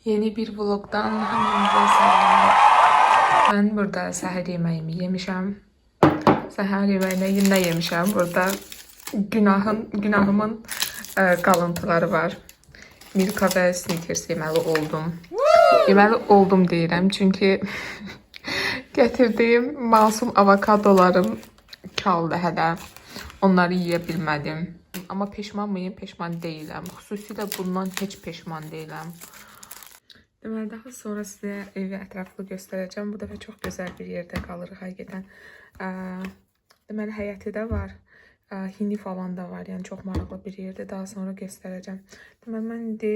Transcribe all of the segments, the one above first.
Yeni bir vlogdan hamınıza selamlar. Ben burada səhər yeməyimi yemişəm. Səhər yeməyinə yine yemişəm. Burada günahımın qalıntıları var. Milka və Snickers yeməli oldum. Yeməli oldum deyirəm çünki gətirdiyim masum avokadolarım kaldı hələ. Onları yeyə bilmədim. Amma peşman mıyım? Peşman deyiləm. Xüsusilə bundan heç peşman deyiləm. Deməli, daha sonra sizə evi ətraflı göstərəcəm. Bu dəfə çox gözəl bir yerdə qalırıq həqiqətən. Deməli, həyəti də var. Hini falan da var. Yəni çox maraqlı bir yerdə. Daha sonra göstərəcəm. Deməli, mən indi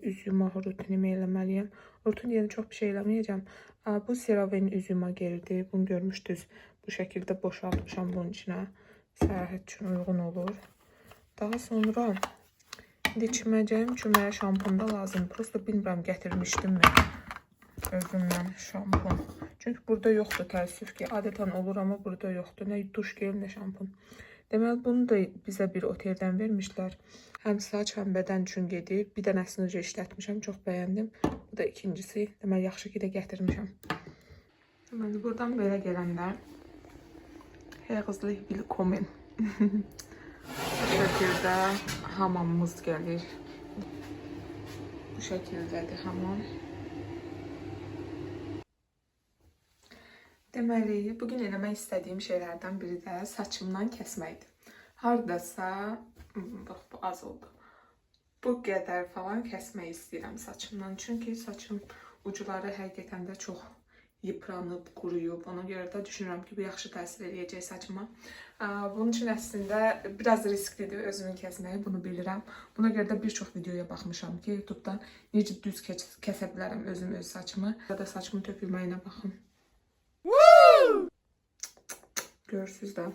üz yumaq rutinimi eləməliyəm. Rutin yerine çox bir şey eləməyəcəm. Bu CeraVe'nin üz yuma gelidir. Bunu görmüşdünüz. Bu şəkildə boşaltmışam bunun içinə. Səyahət üçün uyğun olur. Daha sonra İndi çiməcəyim üçün mənə şampun da lazım. Prosta bilmirəm gətirmişdim mi özümdən şampun. Çünki burada yoxdur təəssüf ki. Adətən olur amma burada yoxdur. Nə duş gel, nə şampun. Deməli bunu da bizə bir oteldən vermişlər. Həm saç, həm bədən üçün gedir. Bir dənəsini necə işlətmişəm, çox bəyəndim. Bu da ikincisi. Deməli yaxşı ki də gətirmişəm. Deməli buradan belə gələndə Herzlich willkommen. Bu şəkildə hamamımız gəlir. Bu şəkildədir hamam. Deməli, bugün eləmək istədiyim şeylərdən biri də saçımdan kəsməkdir. Hardasa, bax bu az oldu. Bu qədər falan kəsmək istəyirəm saçımdan. Çünki saçım ucuları həqiqətən də çox yıpranıb, quruyub. Ona görə də düşünürəm ki, bu yaxşı təsir edəcək saçıma. Bunun üçün əslində biraz risklidir özümün kəsməyi, bunu bilirəm. Buna görə də bir çox videoya baxmışam ki, YouTube'dan necə düz kəsə bilərəm özüm öz saçımı. Ya da saçımın tökülməyinə baxın. Görürsünüz də.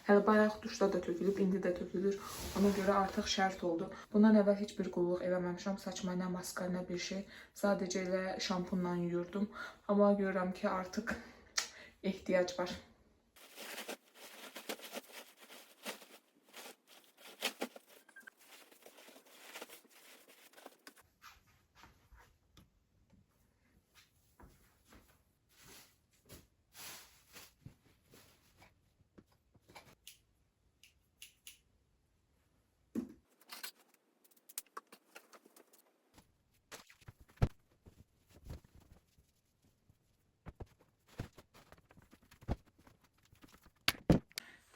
Hələ bayaq duşda da tökülüb, indi də tökülür. Ona görə artıq şərt oldu. Bundan əvvəl heç bir qulluq eləməmişəm. Saçıma nə maska, nə bir şey. Sadəcə elə şampunla yuyurdum. Amma görürəm ki, artıq ehtiyac var.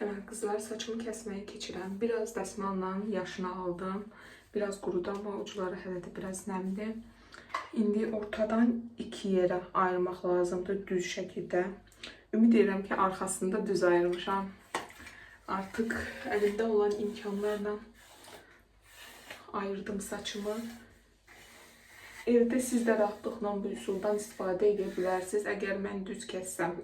Deməli, qızlar, saçımı kəsməyə keçirəm. Biraz dəsmalla yaşını aldım. Biraz qurudu, amma ucuları hələ də biraz nəmdir. İndi ortadan iki yerə ayırmaq lazımdır düz şəkildə. Ümid edirəm ki, arxasında düz ayırmışam. Artıq əlimdə olan imkanlarla ayırdım saçımı. Evdə siz də rahatlıqla bu üsuldan istifadə edə bilərsiniz, əgər mən düz kəssəm.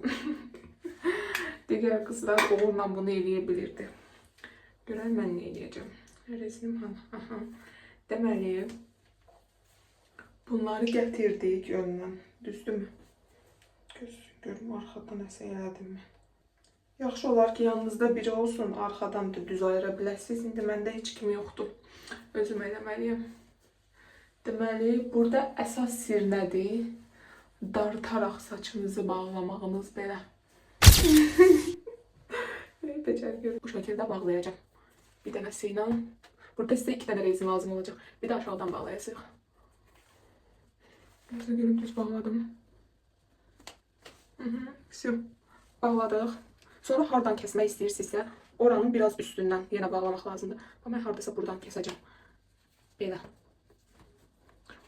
Digər qızlar uğurla bunu eləyə bilirdi. Görək mən nə eləyəcəm. Rezinim hanı. Deməli, bunları gətirdik önümdən. Düzdürmü? Görüm arxadan nəsə elədim mi? Yaxşı olar ki, yanınızda biri olsun, arxadan da düz ayıra biləsiniz. İndi məndə heç kim yoxdur. Özüm eləməliyim. Deməli, burada əsas sir nədir? Dartaraq saçınızı bağlamağınız belə. Bu şəkildə bağlayacağım. Bir dənəsi ilə. Burada sizə 2 dənə rezin lazım olacaq. Bir də aşağıdan bağlayacaq. Burada görüm düz bağladım. Bağladıq. Sonra hardan kəsmək istəyirsinizsə, oranın biraz üstündən yenə bağlamaq lazımdır. Amma mən hardasa buradan kəsəcəm. Belə.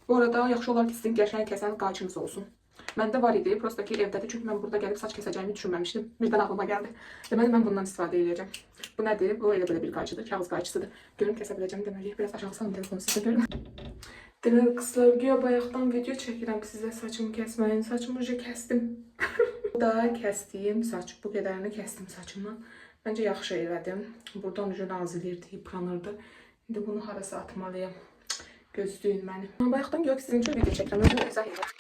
Bu arada yaxşı olar ki, sizin qəşəng kəsən qayçınız olsun. Məndə var idi, prosta ki evdədir. Çünki mən burada gəlib saç kəsəcəyimi düşünməmişdim. Birdən ağlıma gəldi. Deməli, mən bundan istifadə edəcəm. Bu nədir? Bu elə belə bir qayçıdır, kağız qayçısıdır. Görüm kəsə biləcəm deməli. Biraz aşağı salın telefonu sizə görüm. Deməli, qızlar, güya bayaqdan video çəkirəm sizə saçımı kəsməyin. Saçımı uca kəsdim. Bu da kəsdiyim saç. Bu qədərini kəsdim saçımı. Məncə yaxşı elədim. Buradan uca nazilirdi, yıpranırdı. İndi bunu harasa atmalıyım. Gözləyin məni. Bayaqdan yox, sizin üçün video çəkirəm. Özüm izah edirəm.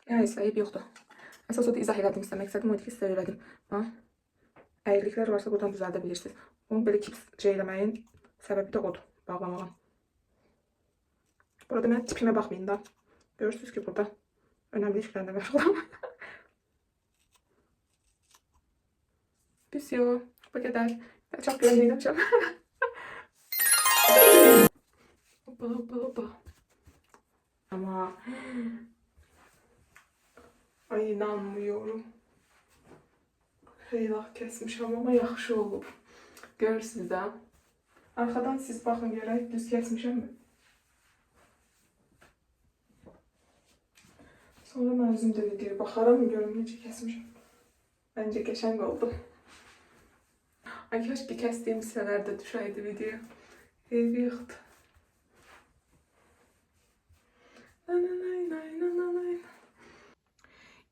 Yəni sayıb yoxdur. Əsas o da izah elədim sizə. Məqsədim o idi ki, sizə öyrədim. Əyriliklər varsa buradan düzəldə bilirsiniz. Onu belə kips eləməyin səbəbi də odur. Bağlamağın. Burada mən tipimə baxmayın da. Görürsünüz ki burada önemli işlerle məşğulam. Biz yo, bu kadar. Çok görünüyorum. Hoppa hoppa hoppa. Ama ay inanmıyorum. Xeylah kesmişəm ama yaxşı olub. Görürsünüz ha. Arxadan siz baxın görək düz kesmişəm mi? Sonra mən özüm də videoya baxaram, görüm necə kesmişəm. Bence qəşəng oldu. Ay keşke kestiğim hissəlerde düşəydi video. Eybi yoxdur.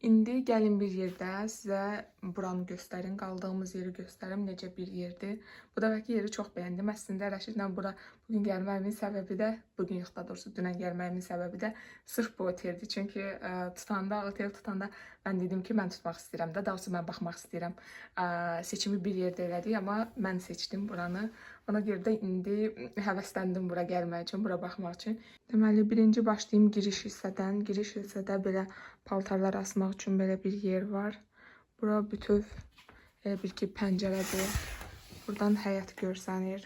İndi gəlin bir yerdə sizə buranı göstərim, qaldığımız yeri göstərim, necə bir yerdir. Bu dəfəki yeri çox bəyəndim. Əslində Rəşidlə bura bugün gəlməyimin səbəbi də, bugün yox da doğrusu dünən gəlməyimin səbəbi də sırf bu oteldir. Çünki otel tutanda mən dedim ki, mən tutmaq istəyirəm də, daha doğrusu mən baxmaq istəyirəm. Seçimi bir yerdə elədik, amma mən seçdim buranı. Ona görə də indi həvəsləndim bura gəlmək üçün, bura baxmaq üçün. Deməli, birinci başlayayım giriş hissədən. Giriş hissədə belə paltarlar asmaq üçün belə bir yer var. Bura bütöv bir ki pəncərədir. Buradan həyət görsənir.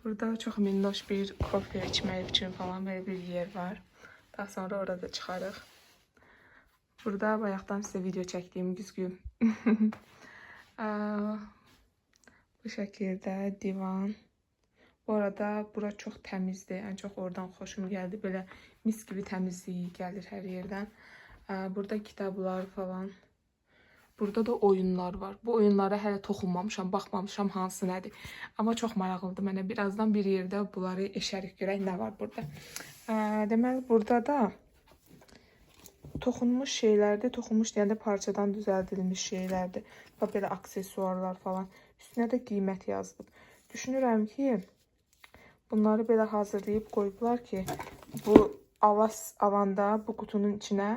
Burada çox minnoş bir kofe içmək üçün falan belə bir yer var. Daha sonra orada çıxarıq. Burada bayaqdan sizə video çəkdiyim güzgü. Bu şəkildə divan. Bu arada bura çox təmizdir. Ən çox oradan xoşum gəldi. Belə mis gibi təmizliyi gəlir hər yerdən. Burada kitablar falan. Burada da oyunlar var. Bu oyunlara hələ toxunmamışam, baxmamışam hansı nədir. Amma çox maraqlıdır mənə. Birazdan bir yerdə bunları eşərik, görək nə var burada. Deməli, burada da toxunmuş şeylərdir. Toxunmuş deyəndə parçadan düzəldilmiş şeylərdir. Bax, belə aksesuarlar falan. Üstünə də qiymət yazılıb. Düşünürəm ki, bunları belə hazırlayıb qoyublar ki, bu alanda bu qutunun içinə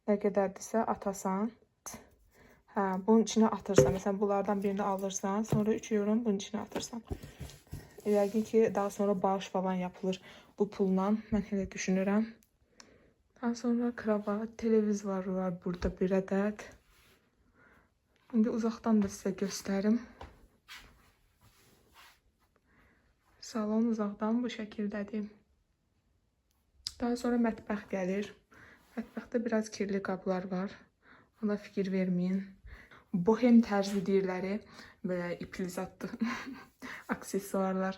nə qədərdirsə atasan. Bunun içine atırsan, mesela bunlardan birini alırsan, sonra 3 euro bunun içine atırsan. Yəqin ki, daha sonra bağış falan yapılır bu pulla, mən elə düşünürəm. Daha sonra kravat, televizor var burada bir ədəd. İndi uzaqdan da sizə göstərim. Salon uzaqdan bu şəkildədir. Daha sonra mətbəx gəlir. Mətbəxdə biraz kirli qablar var. Ona fikir verməyin. Bohem tərzi deyirləri, belə ipli zadlı aksesuarlar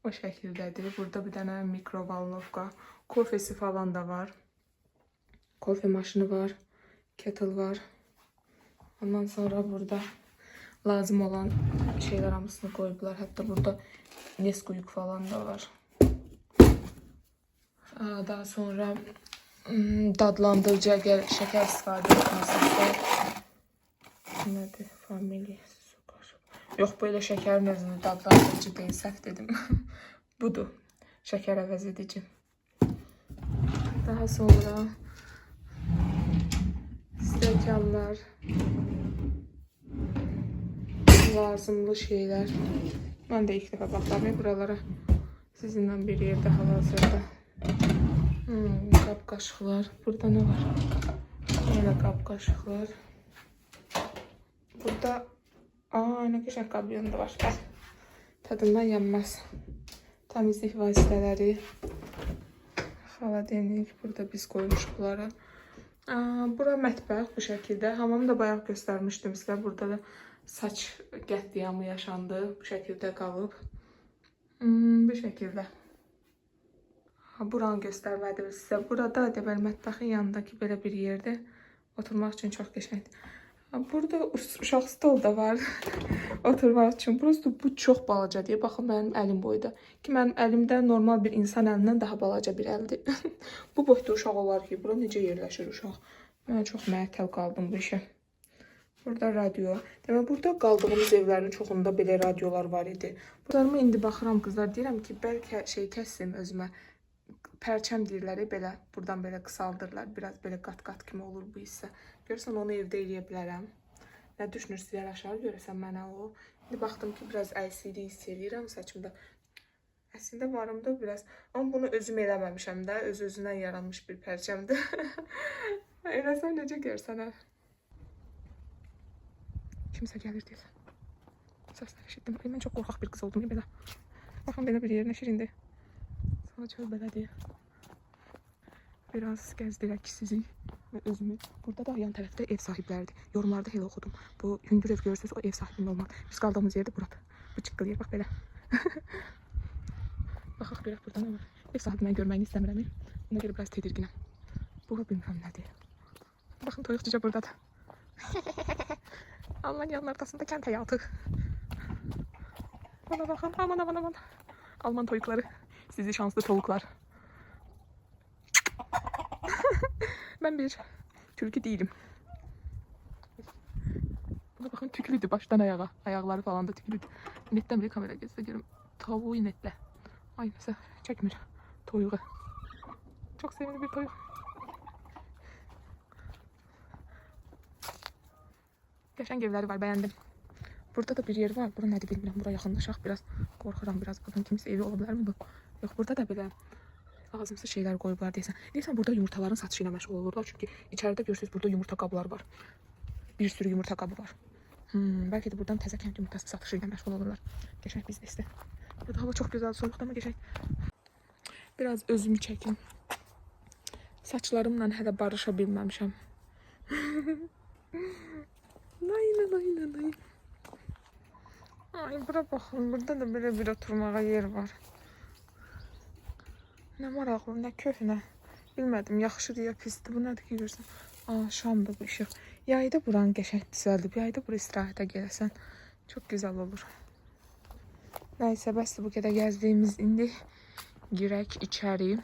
o şəkildədir. Burada bir dənə mikrovalnovka, kofesi falan da var. Kofe maşını var, kettle var. Ondan sonra burada lazım olan şeyler hamısını koydular. Hətta burada Nesquik falan da var. Daha sonra dadlandırıcı şeker istifadə etməsində. Nədir? Family sukar. Yox, böyle şeker özünü dadlandırıcı deyil, səhv dedim. Budur, şeker əvəz edici. Daha sonra stəkanlar, lazımlı şeyler. Mən də ilk dəfə baxdım buralara. Sizinlə bir yerdə hal-hazırda. Qab qaşıqlar. Burada nə var? Yine qab qaşıqlar. Burada nə qəşəng qabyon da var. Tadından yenməz. Təmizlik vasitələri. Xaladenik. Burada biz qoymuşuq bunları. Bura mətbəx bu şəkildə. Hamamı da bayaq göstərmişdim sizə. Burada da saç qətliamı yaşandı. Bu şəkildə qalıb. Bu şəkildə. Buranı göstərmədim sizə. Burada deməli mətbəxin yanındakı belə bir yerdə oturmaq üçün çox qəşəngdir. Burada uşaq stol da var oturmaq üçün. Burası bu çox balaca deyə. Baxın mənim əlim boyda. Ki mənim əlimdə normal bir insan əlindən daha balaca bir əldir. Bu boyda uşaq olar ki, bura necə yerləşir uşaq? Mən çox məəttəl qaldım bu işə. Burada radio. Demək, burada qaldığımız evlərin çoxunda belə radiolar var idi. Buralarıma indi baxıram qızlar, deyirəm ki, bəlkə şey kəssim özümə. Pərçəm deyirlər, belə buradan belə qısaldırlar. Biraz belə qat-qat kimi olur bu hissə. Görürsən, onu evdə eləyə bilərəm. Nə düşünürsünüz aşağı görəsən mənə o. İndi baxdım ki, biraz əlsiylik hiss edirəm saçımda. Əslində varımda biraz. Amma bunu özüm eləməmişəm də. Öz-özündən yaranmış bir pərçəmdir. Eləsən necə görsən, hə? Kimsə gəlir deyəsən. Səslər eşitdim. Ay, mən çox qorxaq bir qız oldum ya belə. Baxın belə bir yer nə şirindir. Sonra çöl belədir. Biraz gəzdirək sizi və özümü. Burada da yan tərəfdə ev sahibləridir. Yorumlarda elə oxudum. Bu hündür ev görürsünüz, o ev sahibinin olmalı. Biz qaldığımız yerdə buradır. Bu çıqqıl yer, bax belə. Baxaq görək burada nə var. Ev sahibini mən görməyini istəmirəm. Ona görə biraz tedirginəm. Bura bilmirəm nədir. Baxın, toyuq cücə buradadır. Almaniyanın ortasında kənd həyatı. Bana baxın, aman aman aman. Alman toyuqları, sizi şanslı tavuklar. Ben bir tülkü değilim. Buna bakın, tüklüydü baştan ayağa. Ayakları falan da tüklüydü. Netten bir kamera gösteriyorum. Tavuğu netle. Ay mesela çekmir. Toyuğu. Çok sevimli bir toyuk. Geçen evleri var, beğendim. Burada da bir yer var. Bura nədir bilmirəm. Buraya yaxınlaşaq biraz. Qorxuram biraz. Buradan kimsə evi ola bilər mi bu? Yox, burada da belə lazımsız şeyler koyublar deyəsən. Deyəsən burada yumurtaların satışı ilə məşğul olurlar. Çünki içəridə görürsünüz burada yumurta qabları var. Bir sürü yumurta qabı var. Belki de buradan təzə kənd yumurtası satışı ilə məşğul olurlar. Geçək biznesdə. Burada hava çok güzel, soğukda ama geçək. Biraz özümü çəkim. Saçlarımla hələ barışa bilməmişəm. Lay. Ay, bura baxın, burada da belə bir oturmağa yer var. Nə maraqlı, nə köhnə. Bilmədim, yaxşıdır ya pisdir. Bu nədir ki görürsən? Şamdır bu işıq. Yayda buranın qəşəng düzəldib. Yayda bura istirahətə gələsən çok güzel olur. Nəysə, bəsdir bu qədər gəzdiyimiz. İndi girək içəri.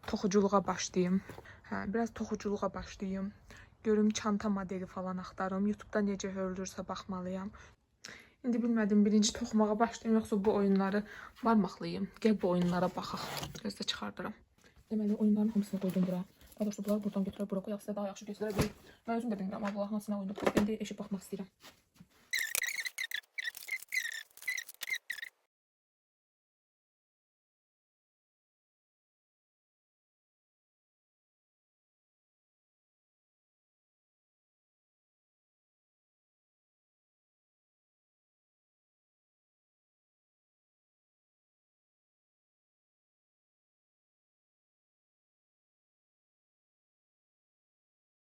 Toxuculuğa başlayayım. Biraz toxuculuğa başlayayım. Görüm çanta modeli falan axtarım. YouTube'da necə hörülürsə baxmalıyam. İndi bilmədim, birinci toxumağa başlayayım yoxsa bu oyunları barmaqlayayım. Gəl bu oyunlara baxaq. Gözdə çıxardıram. Deməli, oyunların hamısını qoydum bura. Daha doğrusu bunları buradan götürə bura qoyaq, sizə daha yaxşı göstərə bilim. Mən özüm də bilmirəm, Allah hansına oyunu. İndi eşib baxmaq istəyirəm.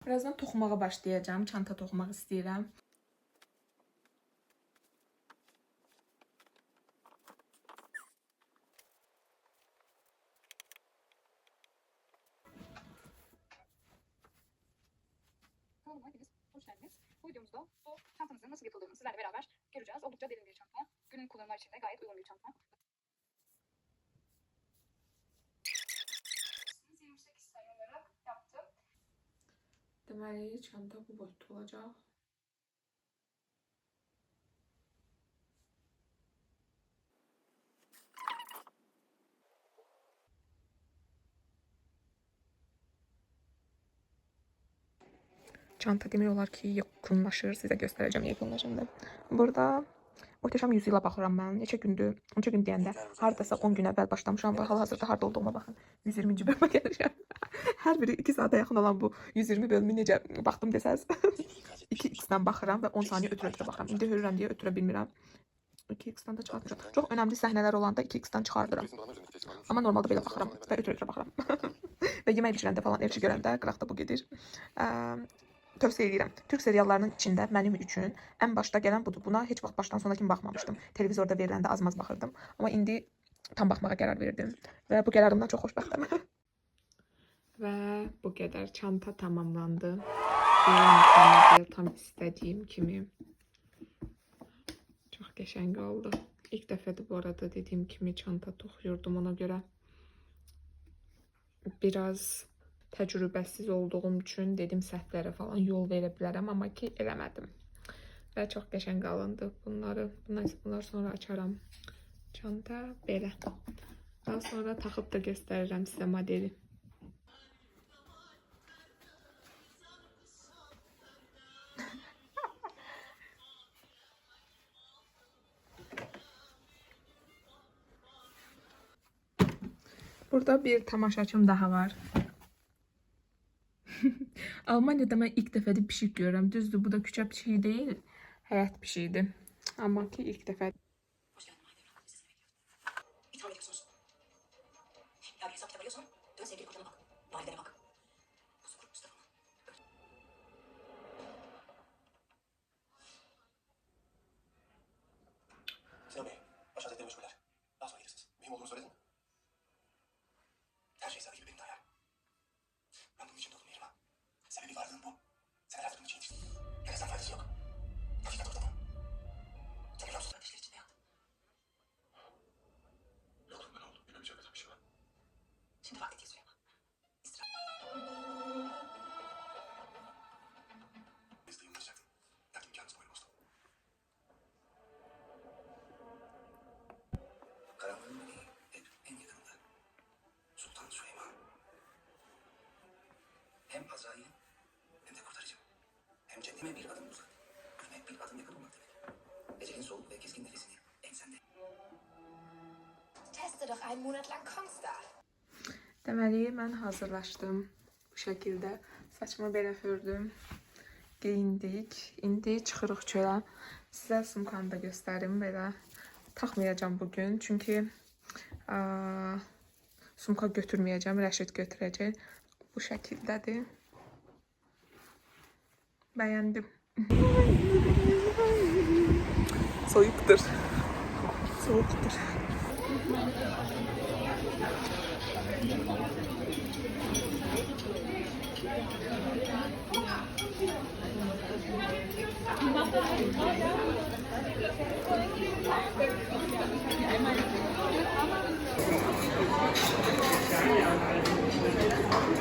Birazdan toxumağa başlayacağım. Çanta toxumaq istəyirəm. Kanalıma hepiniz hoş geldiniz. Bu videomuzda bu çantamızın nasıl yapıldığını sizlerle beraber göreceğiz. Oldukça derin bir çanta. Günün kullanımlar için de gayet uygun bir çanta. 28 sayı olarak yaptım. Deməli, çanta bu boyda olacaq. Çanta demək olar ki, yaxınlaşır. Sizə göstərəcəm yaxınlaşanda. Burada möhtəşəm yüzüyə baxıram mən. Neçə gündür, neçə gün deyəndə hardasa 10 gün əvvəl başlamışam və hal-hazırda harda olduğuma baxın. 120-ci bölümə gəlmişəm. Hər biri 2 saata yaxın olan bu 120 bölümü necə baxdım desəz. 2x-dən baxıram və 10 saniyə ötürə-ötürə baxıram. İndi hörürəm deyə ötürə bilmirəm. 2x-dən də çıxartıram. Çox önəmli səhnələr olanda 2x-dən çıxardıram. Amma normalda belə baxıram və ötürə-ötürə baxıram. Və yemək bişirəndə falan elçi görəndə qıraqda bu gedir. Tövsiyə edirəm. Türk seriallarının içində mənim üçün ən başda gələn budur. Buna heç vaxt başdan sona kimi baxmamışdım. Televizorda veriləndə az-maz baxırdım. Amma indi tam baxmağa qərar verdim. Və bu qərarımdan çox xoşbəxtəm. Və bu qədər. Çanta tamamlandı. Tam istədiyim kimi. Çox qəşəng oldu. İlk dəfədir bu arada dediyim kimi çanta toxuyurdum, ona görə biraz təcrübəsiz olduğum üçün dedim səhvlərə falan yol verə bilərəm, amma ki eləmədim. Və çox qəşəng qalındı bunlar sonra açaram. Çanta belə. Daha sonra taxıb da göstərirəm sizə modeli. Burada bir tamaşaçım daha var. Almanya'da mən ilk dəfədir pişik görürəm. Düzdür, bu da küçə pişiyi deyil, həyat pişiyidir. Amma ki ilk dəfə. Hoş geldin Mahidevran. Siz yemek yiyoruz. Bir tahmin ediyorsunuz. Ya bir hesap kitap arıyorsan dön sevgili kocana bak. Validene bak. Kuzu kurup Mustafa mı? Sinan Bey, baş hazretleri meşguller. Daha sonra gelirsiniz. Mühim olduğunu söyledin mi? Her şey sarı gibi benim de hayalim. Ben bunun için doğdum Neriman. Sebebi varlığım bu. Senelerdir bunun için yetiştim. Yarısan faydası yok. Hakikat ortada. Sen biliyor musun? Ateşler içinde yattım. Yokluğumda ne oldu? Bilemeyecek kadar bir şey var. Şimdi vakti geziyor ama. İsteğimi ulaşacaktım. Lakin imkanınız boyunuzda. Karanlığın meleği hep en yakında. Sultan Süleyman. Hem Azrail hem de kurtarıcı. Hem cennetime bir adım uzak. Ölüme bir adım yakın olmak demek. Ecelin soğuk ve keskin nefesini ensende. Teste doch einen Monat lang Kongstar. Deməli, mən hazırlaşdım. Bu şəkildə saçımı belə fürdüm. Geyindik. İndi çıxırıq çölə. Sizə sumkamı da göstərim belə. Taxmayacağam bugün. Çünki sumka götürməyəcəm. Rəşid götürəcək. Bu şəkildədir. Bəyəndim. Soyuqdur. Soğukdur.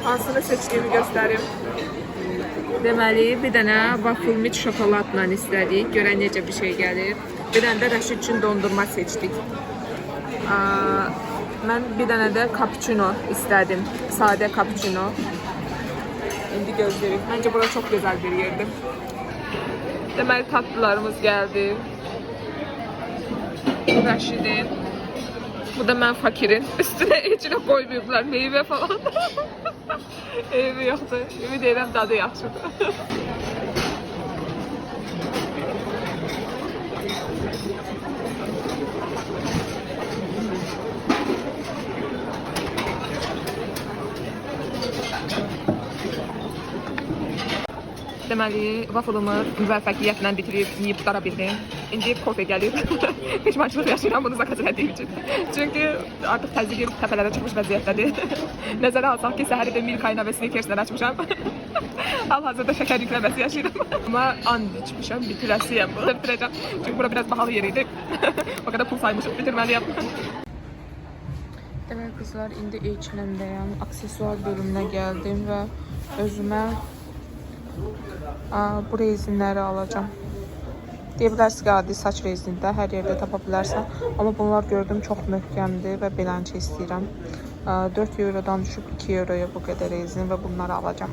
Hansını seçdiyimi göstərim. Deməli, bir dənə waffle mit şokoladla istədik. Görən necə bir şey gəlir. Bir dənə də Rəşid üçün dondurma seçdik. Mən bir dənə də cappuccino istədim. Sadə cappuccino. İndi gözləyirik. Məncə bura çox gözəl bir yerdir. Deməli, tatlılarımız gəldi. Rəşidin. Bu da mən fakirin. Üstünə içinə qoymayıblar meyvə falan. Eybi yoxdur. Ümid edirəm dadı yaxşıdır. Deməli, waffle-ımı müvəffəqiyyətlə bitirib, yeyib qara bildim. İndi kofe gəlir. Peşmançılıq yaşayıram bunu zakaz etdiyim üçün. Çünki artıq təzyiqim təpələrə çıxmış vəziyyətdədir. Nəzərə alsaq ki, səhəri də Milka ilə və Snickers'lə açmışam. Hal-hazırda şəkər yükləməsi yaşayıram. Amma and içmişəm, bitirəsiyəm. Bitirəcəm. Çünki bura biraz bahalı yer idi. O qədər pul saymışım, bitirməliyəm. Demək qızlar, indi H&M-dəyəm. Aksesuar bölümünə gəldim və özümə bu rezinləri alacağım. Deyə bilərsiniz ki, adi saç rezini də hər yerdə tapa bilərsən. Amma bunlar gördüm çox möhkəmdir və beləncə istəyirəm. 4 eurodan düşüb 2 euroya bu qədər rezin və bunları alacağım.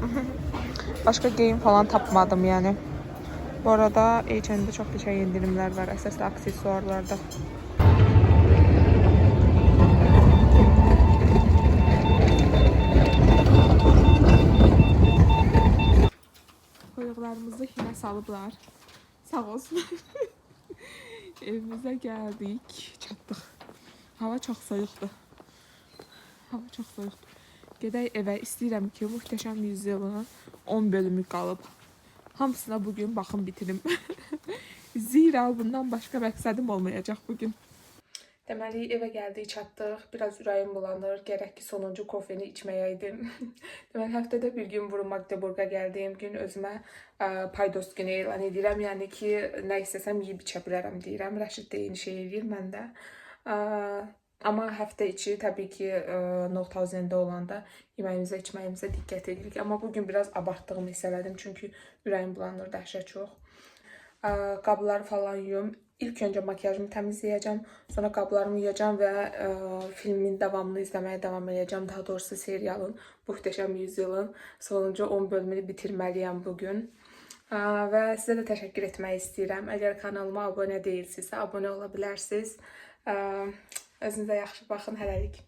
Başqa geyim falan tapmadım yəni. Bu arada H&M-də çox qəşəng endirimlər var, əsaslı aksesuarlarda. Toyuqlarımızı hinə salıblar. Sağ olsun. Evimizə gəldik, çatdıq. Hava çox soyuqdur. Hava çox soyuqdur. Gedək evə. İstəyirəm ki, Muhteşəm Yüzyılın 10 bölümü qalıb. Hamısına bugün baxım bitirim. Zira bundan başqa məqsədim olmayacaq bugün. Deməli, evə gəldik, çatdıq. Biraz ürəyim bulanır. Gərək ki, sonuncu kofeni içməyəydim. Deməli, həftədə bir gün buru Magdeburg'a gəldiyim gün özümə paydos günü elan edirəm. Yəni ki, nə istəsəm yeyib içə bilərəm deyirəm. Rəşid də eyni şey edir, mən də. Amma həftə içi təbii ki, Nordhausen'də olanda yeməyimizə, içməyimizə diqqət edirik. Amma bugün biraz abartdığımı hiss elədim. Çünki ürəyim bulanır dəhşət çox. Qabları falan yuyum. İlk öncə makyajımı təmizləyəcəm, sonra qablarımı yuyacam və filmin davamını izləməyə davam edəcəm. Daha doğrusu serialın Muhteşəm Yüzyılın sonuncu 10 bölümünü bitirməliyəm bugün. Və sizə də təşəkkür etmək istəyirəm. Əgər kanalıma abunə deyilsinizsə, abunə ola bilərsiniz. Özünüzə yaxşı baxın, hələlik.